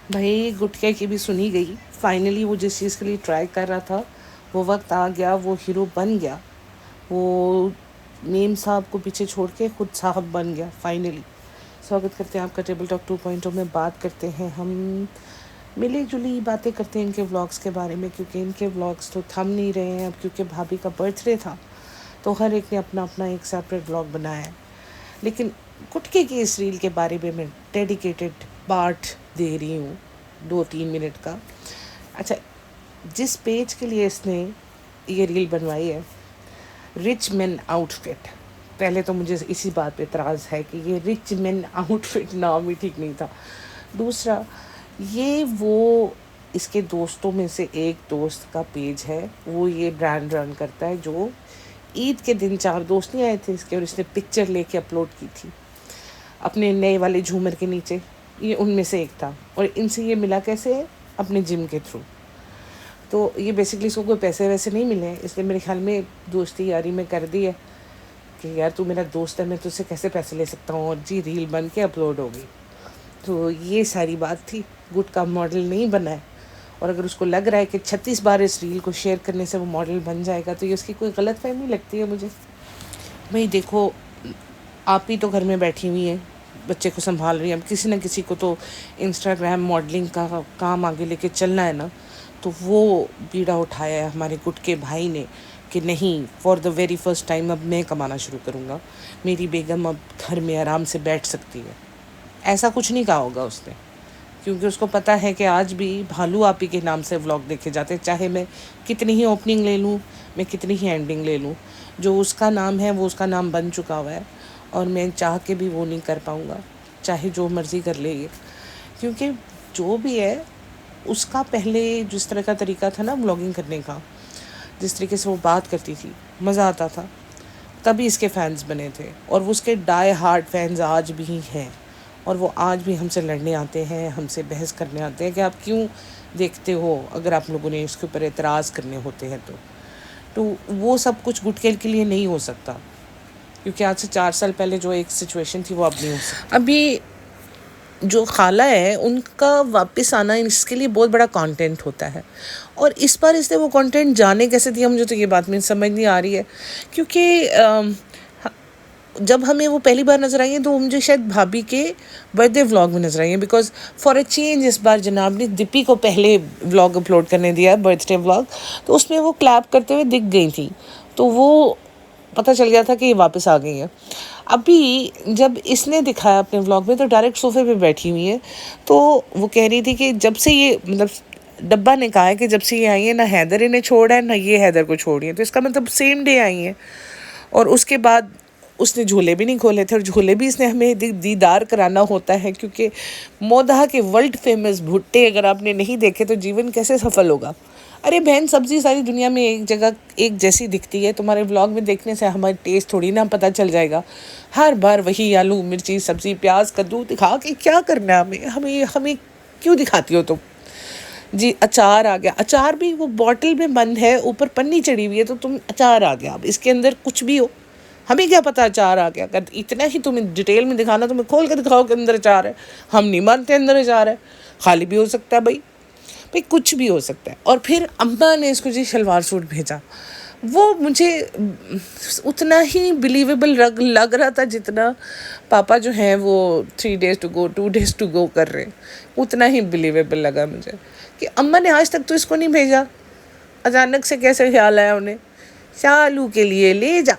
भाई गुटखे की भी सुनी गई। फाइनली वो जिस चीज़ के लिए ट्राई कर रहा था वो वक्त आ गया, वो हीरो बन गया। वो मीम साहब को पीछे छोड़ के खुद साहब बन गया फाइनली। स्वागत करते हैं आपका टेबल टॉक 2.0 में। बात करते हैं हम, मिली जुली बातें करते हैं इनके व्लॉग्स के बारे में, क्योंकि इनके व्लॉग्स तो थम नहीं रहे हैं अब, क्योंकि भाभी का बर्थडे था तो हर एक ने अपना अपना एक सेपरेट व्लॉग बनाया है। लेकिन गुटखे की इस रील के बारे में मैं डेडिकेटेड पार्ट दे रही हूँ 2-3 मिनट का। अच्छा, जिस पेज के लिए इसने ये रील बनवाई है, रिच मैन आउटफिट, पहले तो मुझे इसी बात पे एतराज़ है कि ये रिच मैन आउटफिट नाम ही ठीक नहीं था। दूसरा, ये वो इसके दोस्तों में से एक दोस्त का पेज है, वो ये ब्रांड रन करता है, जो ईद के दिन 4 दोस्त नहीं आए थे इसके और इसने पिक्चर लेके अपलोड की थी अपने नए वाले झूमर के नीचे। ये उनमें से एक था और इनसे ये मिला कैसे है? अपने जिम के थ्रू। तो ये बेसिकली इसको कोई पैसे वैसे नहीं मिले हैं, इसलिए मेरे ख्याल में दोस्ती यारी में कर दी है कि यार तू मेरा दोस्त है, मैं तुझसे कैसे पैसे ले सकता हूँ, और जी रील बन के अपलोड हो गई। तो ये सारी बात थी। गुड का मॉडल नहीं बना है, और अगर उसको लग रहा है कि 36 बार इस रील को शेयर करने से वो मॉडल बन जाएगा तो ये उसकी कोई गलतफहमी लगती है मुझे। भाई देखो, आप ही तो घर में बैठी हुई हैं, बच्चे को संभाल रही हैं, अब किसी न किसी को तो इंस्टाग्राम मॉडलिंग का काम आगे लेके चलना है ना। तो वो बीड़ा उठाया है हमारे गुटके भाई ने कि नहीं, for the very first time अब मैं कमाना शुरू करूँगा, मेरी बेगम अब घर में आराम से बैठ सकती है। ऐसा कुछ नहीं कहा होगा उसने, क्योंकि उसको पता है कि आज भी भालू आपी के नाम से व्लॉग देखे जाते हैं, चाहे मैं कितनी ही ओपनिंग ले लूँ, मैं कितनी ही एंडिंग ले लूँ। जो उसका नाम है वो उसका नाम बन चुका हुआ है, और मैं चाह के भी वो नहीं कर पाऊँगा, चाहे जो मर्ज़ी कर ले ये। क्योंकि जो भी है, उसका पहले जिस तरह का तरीका था ना व्लॉगिंग करने का, जिस तरीके से वो बात करती थी, मज़ा आता था, तभी इसके फैंस बने थे। और वो उसके डाई हार्ड फैंस आज भी हैं, और वो आज भी हमसे लड़ने आते हैं, हमसे बहस करने आते हैं कि आप क्यों देखते हो, अगर आप लोगों ने इसके ऊपर एतराज़ करने होते हैं तो वो सब कुछ गुटके के लिए नहीं हो सकता, क्योंकि आज से 4 साल पहले जो एक सिचुएशन थी वो अब नहीं हो सकती। अभी जो खाला है उनका वापस आना इसके लिए बहुत बड़ा कंटेंट होता है, और इस बार इसने वो कंटेंट जाने कैसे दिया, मुझे तो ये बात में समझ नहीं आ रही है। क्योंकि जब हमें वो पहली बार नज़र आई है तो वो मुझे शायद भाभी के बर्थडे व्लॉग में नज़र आई है, बिकॉज फॉर अ चेंज इस बार जनाब ने दीपी को पहले व्लॉग अपलोड करने दिया, बर्थडे व्लॉग, तो उसमें वो क्लैप करते हुए दिख गई थी, तो वो पता चल गया था कि ये वापस आ गई है। अभी जब इसने दिखाया अपने व्लॉग में तो डायरेक्ट सोफे पे बैठी हुई है, तो वो कह रही थी कि जब से ये, मतलब डब्बा ने कहा है कि जब से ये आई है ना हैदर इन्हें छोड़ा है ना ये हैदर को छोड़ी है, तो इसका मतलब सेम डे आई है। और उसके बाद उसने झूले भी नहीं खोले थे, और झूले भी इसने हमें दीदार कराना होता है, क्योंकि मोदहा के वर्ल्ड फेमस भुट्टे अगर आपने नहीं देखे तो जीवन कैसे सफल होगा। अरे बहन, सब्ज़ी सारी दुनिया में एक जगह एक जैसी दिखती है, तुम्हारे व्लॉग में देखने से हमारे टेस्ट थोड़ी ना पता चल जाएगा। हर बार वही आलू मिर्ची सब्ज़ी प्याज कद्दू दिखा के क्या करना है हमें हमें हमें क्यों दिखाती हो तुम? जी अचार आ गया, अचार भी वो बॉटल में बंद है, ऊपर पन्नी चढ़ी हुई है, तो तुम अचार आ गया, अब इसके अंदर कुछ भी हो, हमें क्या पता अचार आ गया। अगर इतना ही तुम्हें डिटेल में दिखाना, तुम्हें खोल कर दिखाओ कि अंदर अचार है, हम नहीं मानते अंदर अचार है, खाली भी हो सकता है भाई, भाई कुछ भी हो सकता है। और फिर अम्मा ने इसको जी शलवार सूट भेजा, वो मुझे उतना ही बिलीवेबल लग रहा था जितना पापा जो हैं वो 3 days to go 2 days to go कर रहे हैं, उतना ही बिलीवेबल लगा मुझे कि अम्मा ने आज तक तो इसको नहीं भेजा, अचानक से कैसे ख्याल आया उन्हें, शालू के लिए ले जा,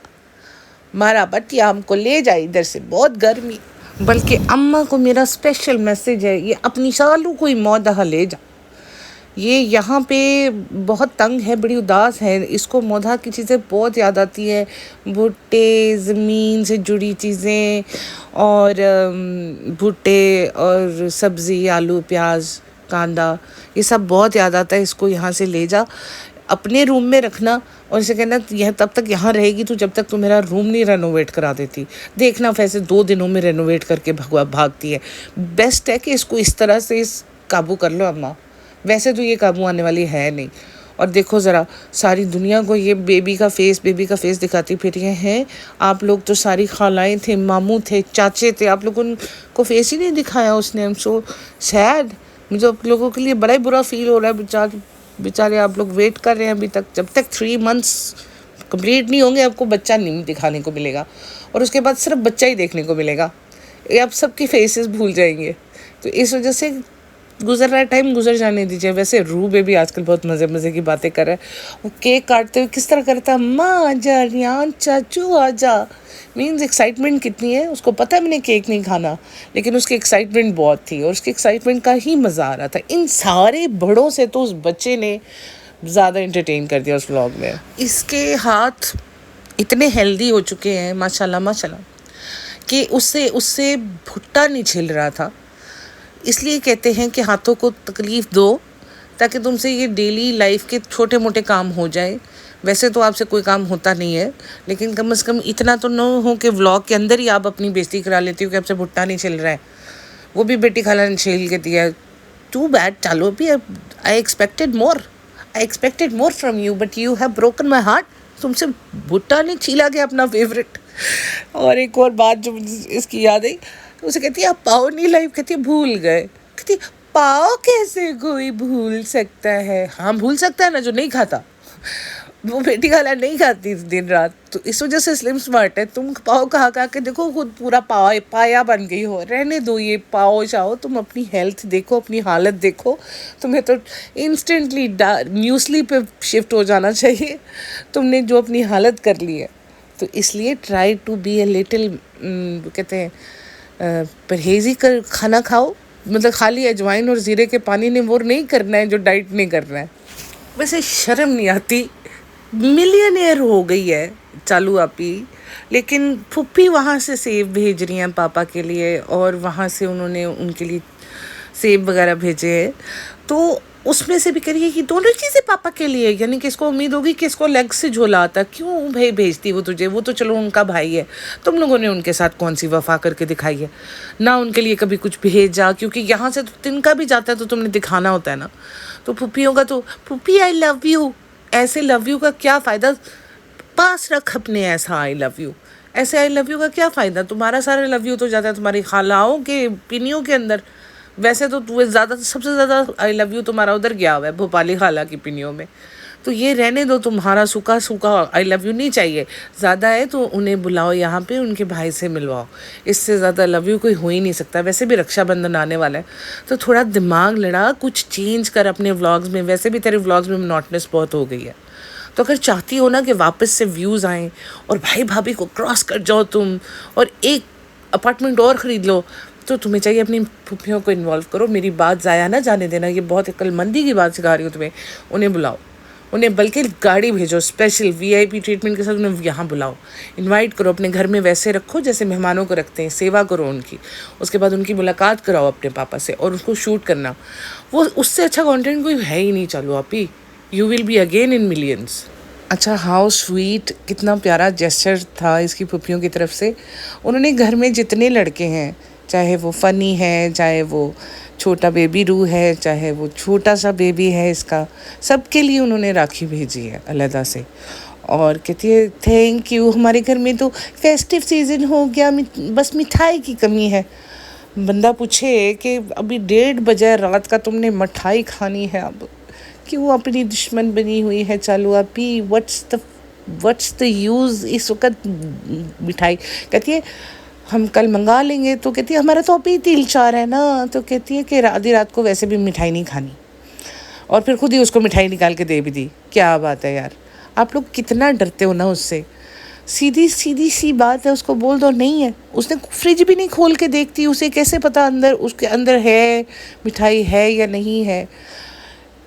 मारा बटिया हमको ले जा, इधर से बहुत गर्मी। बल्कि अम्मा को मेरा स्पेशल मैसेज है, ये अपनी शालू को ही मोदहा ले जा, ये यहाँ पे बहुत तंग है, बड़ी उदास है, इसको मोदहा की चीज़ें बहुत याद आती है, भुट्टे, ज़मीन से जुड़ी चीज़ें, और भुट्टे और सब्ज़ी, आलू प्याज कांदा, ये सब बहुत याद आता है। इसको यहाँ से ले जा, अपने रूम में रखना, और इसे कहना यह तब तक यहाँ रहेगी तो जब तक तू मेरा रूम नहीं रेनोवेट करा देती, देखना वैसे 2 दिनों में रेनोवेट करके भागती है। बेस्ट है कि इसको इस तरह से काबू कर लो अम्मा, वैसे तो ये काबू आने वाली है नहीं। और देखो ज़रा, सारी दुनिया को ये बेबी का फेस दिखाती फिर ये हैं। आप लोग तो सारी खालाएँ थे, मामू थे, चाचे थे, आप लोगों को फेस ही नहीं दिखाया उसने। I am so sad. मुझे आप लोगों के लिए बड़ा ही बुरा फील हो रहा है। बेचारे आप लोग वेट कर रहे हैं अभी तक, जब तक 3 मंथ्स कंप्लीट नहीं होंगे आपको बच्चा नहीं दिखाने को मिलेगा, और उसके बाद सिर्फ बच्चा ही देखने को मिलेगा। ये आप सबकी फेसेस भूल जाएंगे। तो इस वजह से गुजर रहा है टाइम, गुजर जाने दीजिए। वैसे रू बेबी आजकल बहुत मज़े मज़े की बातें कर रहा है। वो केक काटते हुए किस तरह करता है, माँ आजा, रियान चाचू आजा। मीन्स एक्साइटमेंट कितनी है उसको पता है मैंने केक नहीं खाना, लेकिन उसकी एक्साइटमेंट बहुत थी और उसकी एक्साइटमेंट का ही मज़ा आ रहा था। इन सारे बड़ों से तो उस बच्चे ने ज़्यादा एंटरटेन कर दिया उस व्लॉग में। इसके हाथ इतने हेल्दी हो चुके हैं माशाल्लाह माशाल्लाह, कि उससे उससे भुट्टा नहीं छिल रहा था। इसलिए कहते हैं कि हाथों को तकलीफ़ दो ताकि तुमसे ये डेली लाइफ के छोटे मोटे काम हो जाए। वैसे तो आपसे कोई काम होता नहीं है, लेकिन कम से कम इतना तो न हो कि व्लॉग के अंदर ही आप अपनी बेइज्जती करा लेती हो कि आपसे भुट्टा नहीं छिल रहा है। वो भी बेटी खाला ने छील के दिया। टू बैड, चलो भी, I expected more from you but you have broken my heart. तुमसे भुट्टा नहीं छीला गया अपना फेवरेट। और एक और बात जो इसकी याद आई, उसे कहती है आप पाव नहीं लाई, कहती है भूल गए। कहती पाव कैसे कोई भूल सकता है? हाँ भूल सकता है ना, जो नहीं खाता। वो बेटी खाला नहीं खाती दिन रात, तो इस वजह से स्लिम स्मार्ट है। तुम पाव खा के देखो खुद पूरा पाया बन गई हो। रहने दो ये पाव चाहो, तुम अपनी हेल्थ देखो, अपनी हालत देखो। तुम्हें तो इंस्टेंटली न्यूस्ली पे शिफ्ट हो जाना चाहिए, तुमने जो अपनी हालत कर ली है। तो इसलिए try to be a little, कहते हैं परहेजी कर खाना खाओ। मतलब खाली अजवाइन और ज़ीरे के पानी ने वो नहीं करना है जो डाइट नहीं करना है। वैसे शर्म नहीं आती, मिलियनेयर हो गई है चालू आपी, लेकिन फुप्पी वहाँ से सेब भेज रही हैं पापा के लिए, और वहाँ से उन्होंने उनके लिए सेब वगैरह भेजे हैं। तो उसमें से भी करिए कि दोनों चीज़ें पापा के लिए, यानी कि इसको उम्मीद होगी कि इसको लेग से झोला आता। क्यों भाई भेजती वो तुझे? वो तो चलो उनका भाई है, तुम लोगों ने उनके साथ कौन सी वफा करके दिखाई है ना? उनके लिए कभी कुछ भेजा, क्योंकि यहाँ से तो तिनका भी जाता है तो तुमने दिखाना होता है ना। तो फुप्पियों का तो फुप्पी आई लव यू, ऐसे लव यू का क्या फ़ायदा? पास रख अपने ऐसा आई लव यू। ऐसे आई लव यू का क्या फ़ायदा? तुम्हारा सारा लव यू तो जाता है तुम्हारी खालाओं के पिनियों के अंदर। वैसे तो तुम्हें ज़्यादा, सबसे ज़्यादा आई लव यू तुम्हारा उधर गया हुआ है भोपाली खाला की पिनियों में। तो ये रहने दो, तुम्हारा सूखा सूखा आई लव यू नहीं चाहिए। ज़्यादा है तो उन्हें बुलाओ यहाँ पे, उनके भाई से मिलवाओ। इससे ज़्यादा लव यू कोई हो ही नहीं सकता। वैसे भी रक्षाबंधन आने वाला है, तो थोड़ा दिमाग लड़ा, कुछ चेंज कर अपने व्लॉग्स में। वैसे भी तेरे व्लॉग्स में मोनोटोनस बहुत हो गई है। तो अगर चाहती हो ना कि वापस से व्यूज़ आएँ और भाई भाभी को क्रॉस कर जाओ तुम, और एक अपार्टमेंट और ख़रीद लो, तो तुम्हें चाहिए अपनी फुफ्फियों को इन्वॉल्व करो। मेरी बात ज़ाया ना जाने देना, ये बहुत अक्लमंदी की बात सिखा रही हूँ तुम्हें। उन्हें बुलाओ, उन्हें बल्कि गाड़ी भेजो स्पेशल VIP ट्रीटमेंट के साथ, उन्हें यहाँ बुलाओ, इनवाइट करो अपने घर में, वैसे रखो जैसे मेहमानों को रखते हैं, सेवा करो उनकी। उसके बाद उनकी मुलाकात कराओ अपने पापा से और उसको शूट करना। वो उससे अच्छा कंटेंट कोई है ही नहीं। चलो आप ही, you will be again in millions. अच्छा, हाउ स्वीट, कितना प्यारा जेस्चर था इसकी फुफ्फियों की तरफ से। उन्होंने घर में जितने लड़के हैं, चाहे वो फ़नी है, चाहे वो छोटा बेबी रू है, चाहे वो छोटा सा बेबी है इसका, सबके लिए उन्होंने राखी भेजी है अलहदा से। और कहती है थैंक यू, हमारे घर में तो फेस्टिव सीज़न हो गया, बस मिठाई की कमी है। बंदा पूछे कि अभी 1:30 बजे रात का तुमने मिठाई खानी है, अब क्यों अपनी दुश्मन बनी हुई है चालू आपी? व्हाट्स द यूज़ इस वक्त मिठाई? कहती है हम कल मंगा लेंगे। तो कहती है हमारा तो अभी तिल चार है ना। तो कहती है कि आधी रात को वैसे भी मिठाई नहीं खानी, और फिर खुद ही उसको मिठाई निकाल के दे भी दी। क्या बात है यार, आप लोग कितना डरते हो ना उससे। सीधी सी बात है, उसको बोल दो नहीं है। उसने फ्रिज भी नहीं खोल के देखती, उसे कैसे पता अंदर, उसके अंदर है मिठाई है या नहीं है।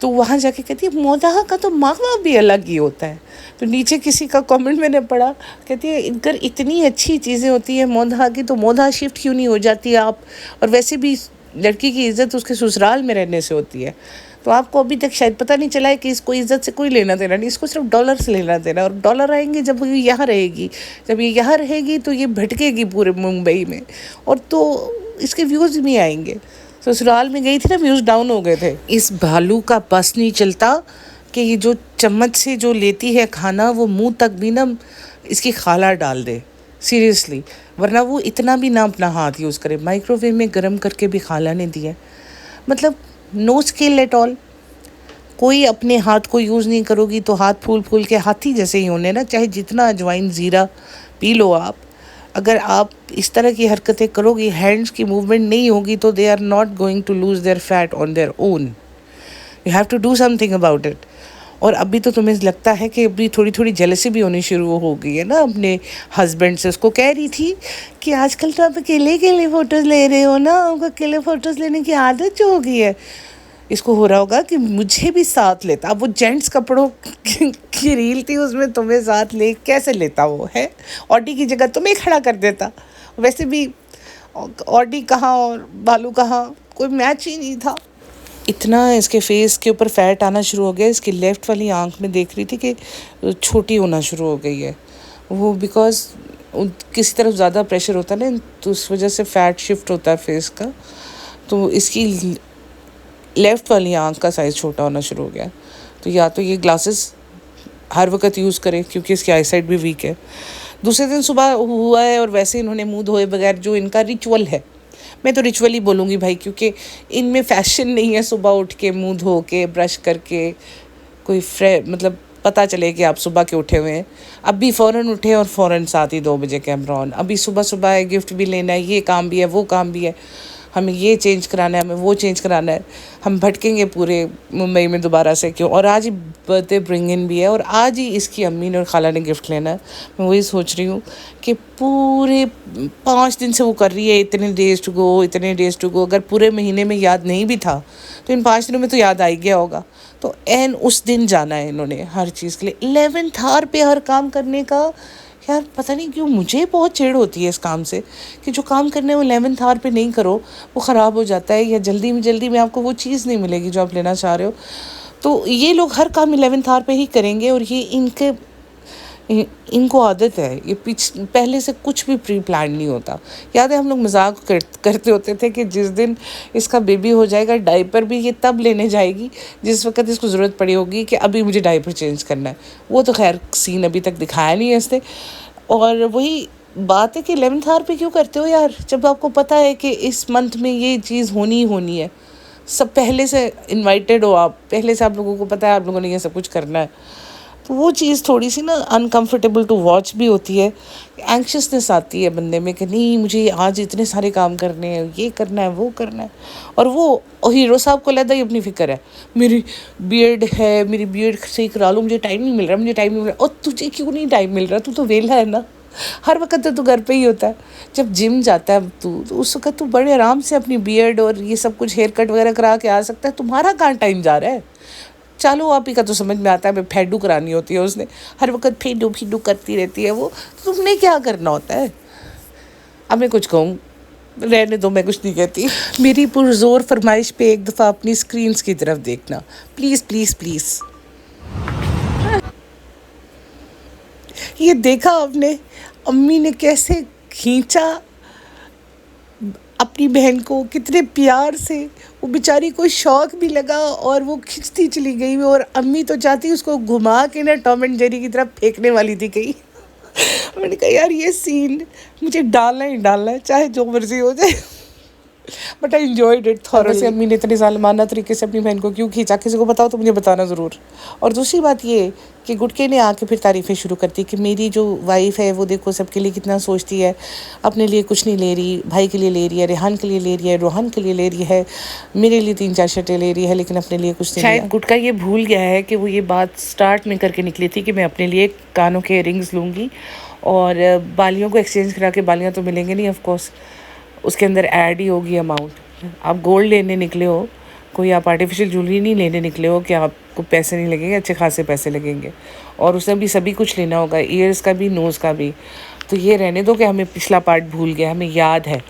तो वहाँ जाके कहती है मोदा का तो मावा भी अलग ही होता है। तो नीचे किसी का कमेंट मैंने पढ़ा, कहती है इनकर इतनी अच्छी चीज़ें होती है मोदा की, तो मोदा शिफ्ट क्यों नहीं हो जाती आप? और वैसे भी लड़की की इज़्ज़त उसके ससुराल में रहने से होती है। तो आपको अभी तक शायद पता नहीं चला है कि इसको इज़्ज़त से कोई लेना देना नहीं, इसको सिर्फ डॉलर से लेना देना। और डॉलर आएंगे जब ये यहाँ रहेगी, जब ये यहाँ रहेगी तो ये भटकेगी पूरे मुंबई में, और तो इसके व्यूज़ भी आएंगे। ससुराल में गई थी ना, व्यूज़ डाउन हो गए थे। इस भालू का बस नहीं चलता कि ये जो चम्मच से जो लेती है खाना, वो मुंह तक भी ना इसकी खाला डाल दे, सीरियसली। वरना वो इतना भी ना अपना हाथ यूज़ करे। माइक्रोवेव में गर्म करके भी खाला ने दिया। मतलब नो स्किल एट ऑल। कोई अपने हाथ को यूज़ नहीं करोगी तो हाथ फूल फूल के हाथी जैसे ही होने ना, चाहे जितना अजवाइन ज़ीरा पी लो आप, अगर आप इस तरह की हरकतें करोगी, हैंड्स की मूवमेंट नहीं होगी, तो they are not going to lose their fat on their own. You have to do something about it. और अभी तो तुम्हें लगता है कि अभी थोड़ी थोड़ी जेलसी भी होनी शुरू हो गई है ना अपने हस्बैंड से। उसको कह रही थी कि आजकल तो आप अकेले अकेले फ़ोटोज़ ले रहे हो ना, आपको अकेले फ़ोटोज़ लेने की आदत जो हो गई है। इसको हो रहा होगा कि मुझे भी साथ लेता। अब वो जेंट्स कपड़ों की रील थी, उसमें तुम्हें साथ ले कैसे लेता वो है, ऑडी की जगह तुम्हें खड़ा कर देता। वैसे भी ऑडी कहाँ और बालू कहाँ, कोई मैच ही नहीं था। इतना इसके फेस के ऊपर फैट आना शुरू हो गया, इसकी लेफ़्ट वाली आंख में देख रही थी कि छोटी होना शुरू हो गई है। वो बिकॉज़ किसी तरफ ज़्यादा प्रेशर होता है ना, तो उस वजह से फ़ैट शिफ्ट होता है फेस का, तो इसकी लेफ़्ट वाली आंख का साइज़ छोटा होना शुरू हो गया। तो या तो ये ग्लासेस हर वक्त यूज़ करें क्योंकि इसकी आई साइट भी वीक है। दूसरे दिन सुबह हुआ है और वैसे इन्होंने मुँह धोए बगैर, जो इनका रिचुअल है, मैं तो रिचुअल ही बोलूँगी भाई, क्योंकि इनमें फैशन नहीं है सुबह उठ के मुँह धो के ब्रश करके कोई मतलब पता चले कि आप सुबह के उठे हुए हैं। अभी फ़ौरन उठे और फ़ौरन 7 ही 2 बजे कैमरा ऑन। अभी सुबह सुबह है, गिफ्ट भी लेना है, ये काम भी है, वो काम भी है, हमें ये चेंज कराना है, हमें वो चेंज कराना है। हम भटकेंगे पूरे मुंबई में दोबारा से क्यों। और आज ही बर्थडे ब्रिंग इन भी है और आज ही इसकी अम्मी ने और खाला ने गिफ्ट लेना है। मैं वही सोच रही हूँ कि पूरे 5 दिन से वो कर रही है, इतने डेज़ टू गो, इतने डेज़ टू गो। अगर पूरे महीने में याद नहीं भी था तो इन 5 दिनों में तो याद आ ही गया होगा। तो एन उस दिन जाना है इन्होंने हर चीज़ के लिए। 11th आवर पे हर काम करने का, यार पता नहीं क्यों मुझे बहुत चिढ़ होती है इस काम से कि जो काम करने वो 11th आवर पे नहीं करो वो ख़राब हो जाता है, या जल्दी में आपको वो चीज़ नहीं मिलेगी जो आप लेना चाह रहे हो। तो ये लोग हर काम 11th आवर पे ही करेंगे और ये इनको आदत है। ये पहले से कुछ भी प्री प्लान नहीं होता। याद है हम लोग मजाक करते होते थे कि जिस दिन इसका बेबी हो जाएगा डायपर भी ये तब लेने जाएगी जिस वक्त इसको ज़रूरत पड़ी होगी कि अभी मुझे डायपर चेंज करना है। वो तो खैर सीन अभी तक दिखाया नहीं है इसने। और वही बात है कि 11th आवर पे क्यों करते हो यार, जब आपको पता है कि इस मंथ में ये चीज़ होनी ही होनी है। सब पहले से इन्वाइटेड हो आप, पहले से आप लोगों को पता है आप लोगों ने ये सब कुछ करना है। तो वो चीज़ थोड़ी सी ना अनकम्फर्टेबल टू वॉच भी होती है। एंक्शसनेस आती है बंदे में कि नहीं मुझे आज इतने सारे काम करने हैं, ये करना है, वो करना है। और वो हीरो साहब को लगा ही अपनी फ़िक्र है, मेरी बीएड है, मेरी बीएड सही करा लो, मुझे टाइम नहीं मिल रहा, मुझे टाइम नहीं मिल रहा। और तुझे क्यों नहीं टाइम मिल रहा, तू तो वेला है ना, हर वक्त तो तू घर पे ही होता है। जब जिम जाता है तू तो उस वक्त तू बड़े आराम से अपनी बीएड और ये सब कुछ हेयर कट वगैरह करा के आ सकता है। तुम्हारा कहाँ टाइम जा रहा है। चालू आप ही का तो समझ में आता है, मैं फेडू करानी होती है उसने, हर वक्त फेडू करती रहती है वो। तो तुमने क्या करना होता है। अब मैं कुछ कहूँ, रहने दो, मैं कुछ नहीं कहती। मेरी पुरजोर फरमाइश पे एक दफ़ा अपनी स्क्रीन्स की तरफ देखना प्लीज़ प्लीज़ प्लीज़। ये देखा आपने अम्मी ने कैसे खींचा अपनी बहन को, कितने प्यार से। वो बेचारी को शौक भी लगा और वो खिंचती चली गई। और अम्मी तो चाहती उसको घुमा के ना टॉम एंड जेरी की तरफ फेंकने वाली थी कहीं। मैंने कहा यार ये सीन मुझे डालना ही डालना है, चाहे जो मर्जी हो जाए। But I enjoyed it thoroughly. अम्मी ने इतने जालिमाना तरीके से अपनी बहन को क्यों खींचा, किसी को बताओ तो मुझे बताना ज़रूर। और दूसरी बात ये कि गुटके ने आके फिर तारीफ़ें शुरू कर दी कि मेरी जो वाइफ़ है वो देखो सबके लिए कितना सोचती है, अपने लिए कुछ नहीं ले रही, भाई के लिए ले रही है, रेहान के लिए ले रही है, रोहन के लिए ले रही है, मेरे लिए 3-4 शर्टें ले रही है, लेकिन अपने लिए कुछ नहीं। शायद गुटका ये भूल गया है कि वो ये बात स्टार्ट में करके निकली थी कि मैं अपने लिए कानों के रिंग्स लूँगी और बालियों को एक्सचेंज करा के, बालियाँ तो मिलेंगे नहीं ऑफकोर्स, उसके अंदर ऐड ही होगी अमाउंट। आप गोल्ड लेने निकले हो, कोई आप आर्टिफिशियल ज्वेलरी नहीं लेने निकले हो कि आपको पैसे नहीं लगेंगे, अच्छे खासे पैसे लगेंगे। और उसमें भी सभी कुछ लेना होगा, ईयर्स का भी, नोज़ का भी। तो ये रहने दो कि हमें पिछला पार्ट भूल गया, हमें याद है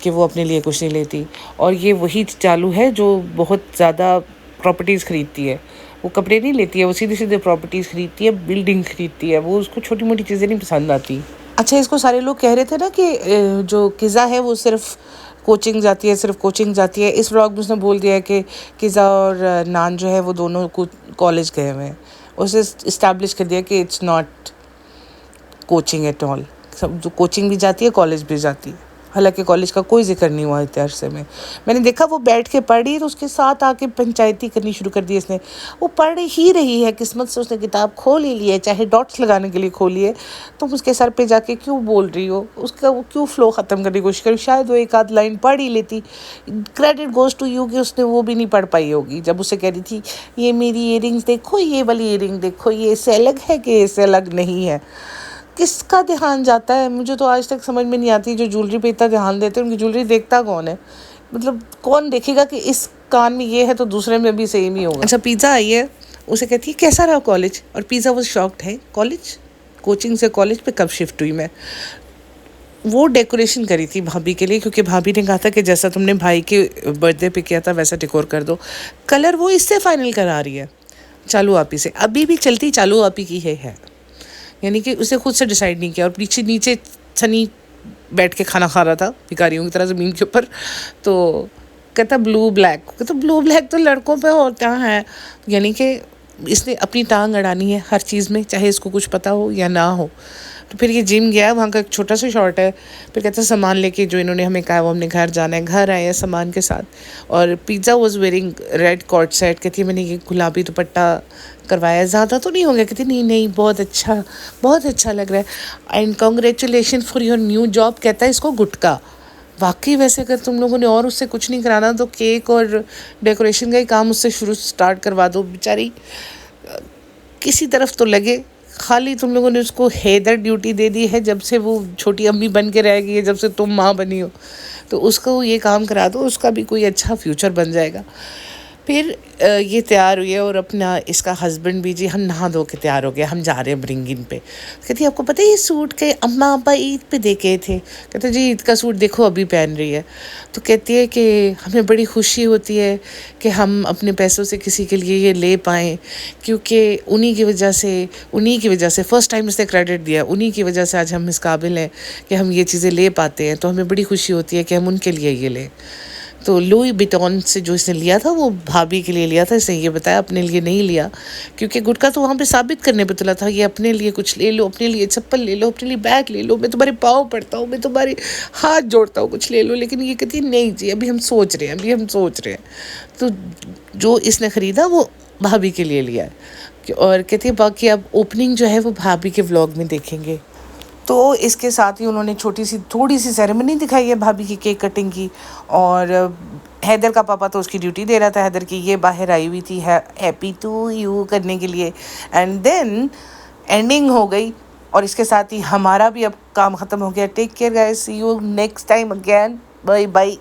कि वो अपने लिए कुछ नहीं लेती। और ये वही चालू है जो बहुत ज़्यादा प्रॉपर्टीज़ ख़रीदती है। वो कपड़े नहीं लेती है, वो सीधे सीधे प्रॉपर्टीज़ ख़रीदती है, बिल्डिंग ख़रीदती है। वो उसको छोटी मोटी चीज़ें नहीं पसंद आती। अच्छा, इसको सारे लोग कह रहे थे ना कि जो किज़ा है वो सिर्फ कोचिंग जाती है, सिर्फ कोचिंग जाती है। इस व्लॉग में उसने बोल दिया है कि किज़ा और नान जो है वो दोनों कॉलेज गए हुए हैं। उसे इस्टेब्लिश कर दिया कि it's not coaching at all. सब जो कोचिंग भी जाती है, कॉलेज भी जाती है। हालांकि कॉलेज का कोई जिक्र नहीं हुआ इतने अरसे में। मैंने देखा वो बैठ के पढ़ रही है तो उसके साथ आके पंचायती करनी शुरू कर दी इसने। वो पढ़ ही रही है, किस्मत से उसने किताब खोल ही ली है, चाहे डॉट्स लगाने के लिए खोली है। तुम उसके सर पे जाके क्यों बोल रही हो, उसका वो क्यों फ्लो ख़त्म करने की कोशिश करी, शायद वो एक आध लाइन पढ़ ही लेती। क्रेडिट गोज़ टू यू कि उसने वो भी नहीं पढ़ पाई होगी। जब उसे कह रही थी ये मेरी इयरिंग्स देखो, ये वाली इयरिंग देखो, ये इससे अलग है कि इससे अलग नहीं है, किसका ध्यान जाता है? मुझे तो आज तक समझ में नहीं आती, जो ज्वेलरी पे इतना ध्यान देते हैं उनकी ज्वेलरी देखता कौन है? मतलब कौन देखेगा कि इस कान में ये है तो दूसरे में भी सेम ही होगा। अच्छा, पिज़्ज़ा आई है, उसे कहती है कैसा रहा कॉलेज, और पिज़्ज़ा वो शॉक्ड है, कॉलेज, कोचिंग से कॉलेज पे कब शिफ्ट हुई मैं। वो डेकोरेशन करी थी भाभी के लिए, क्योंकि भाभी ने कहा था कि जैसा तुमने भाई के बर्थडे पे किया था वैसा डेकोर कर दो। कलर वो इससे फाइनल करा रही है, चालू आपी से, अभी भी चलती चालू आपी की है। यानी कि उसे खुद से डिसाइड नहीं किया। और पीछे नीचे सनी बैठ के खाना खा रहा था भिखारियों की तरह ज़मीन के ऊपर, तो कहता ब्लू ब्लैक, कहता ब्लू ब्लैक तो लड़कों पे होता है। यानी कि इसने अपनी टांग अड़ानी है हर चीज़ में, चाहे इसको कुछ पता हो या ना हो। तो फिर ये जिम गया, वहाँ का एक छोटा सा शॉट है। फिर कहता सामान लेके जो इन्होंने हमें कहा वो हमने घर जाना है, घर आए हैं सामान के साथ। और pizza was wearing red cord set, कहती है मैंने ये गुलाबी दुपट्टा करवाया, ज़्यादा तो नहीं हो गया? कहती नहीं नहीं बहुत अच्छा लग रहा है, and congratulation for your new job. कहता है इसको गुटका। वाकई वैसे अगर तुम लोगों ने और उससे कुछ नहीं कराना तो केक और डेकोरेशन का ही काम उससे स्टार्ट करवा दो। बेचारी किसी तरफ तो लगे, खाली तुम लोगों ने उसको हैदर ड्यूटी दे दी है जब से वो छोटी अम्मी बन के रह गई है, जब से तुम माँ बनी हो। तो उसको ये काम करा दो, उसका भी कोई अच्छा फ्यूचर बन जाएगा। फिर ये तैयार हुई है और अपना इसका हस्बैंड भी, जी हम नहा धो के तैयार हो गए, हम जा रहे हैं ब्रिंगिन पे। कहती है आपको पता है ये सूट के अम्मा अब्बा ईद पे देखे थे? कहते जी ईद का सूट देखो अभी पहन रही है। तो कहती है कि हमें बड़ी खुशी होती है कि हम अपने पैसों से किसी के लिए ये ले पाएँ, क्योंकि उन्हीं की वजह से फ़र्स्ट टाइम इसने क्रेडिट दिया, उन्हीं की वजह से आज हम इस काबिल हैं कि हम ये चीज़ें ले पाते हैं। तो हमें बड़ी खुशी होती है कि हम उनके लिए ये लें। तो लुई विटॉन से जो इसने लिया था वो भाभी के लिए लिया था, इसने ये बताया, अपने लिए नहीं लिया, क्योंकि गुटका तो वहाँ पे साबित करने पे तुला था, ये अपने लिए कुछ ले लो, अपने लिए चप्पल ले लो, अपने लिए बैग ले लो, मैं तुम्हारे पाँव पड़ता हूँ, मैं तुम्हारे हाथ जोड़ता हूँ, कुछ ले लो। लेकिन ये कहती है नहीं जी अभी हम सोच रहे हैं। तो जो इसने ख़रीदा वो भाभी के लिए लिया है। और कहती है बाकी अब ओपनिंग जो है वो भाभी के व्लॉग में देखेंगे। तो इसके साथ ही उन्होंने थोड़ी सी सेरेमनी दिखाई है भाभी की केक कटिंग की। और हैदर का पापा तो उसकी ड्यूटी दे रहा था हैदर की, ये बाहर आई हुई थी हैप्पी टू यू करने के लिए। एंड देन एंडिंग हो गई और इसके साथ ही हमारा भी अब काम ख़त्म हो गया। Take care guys, see you next time again, bye bye.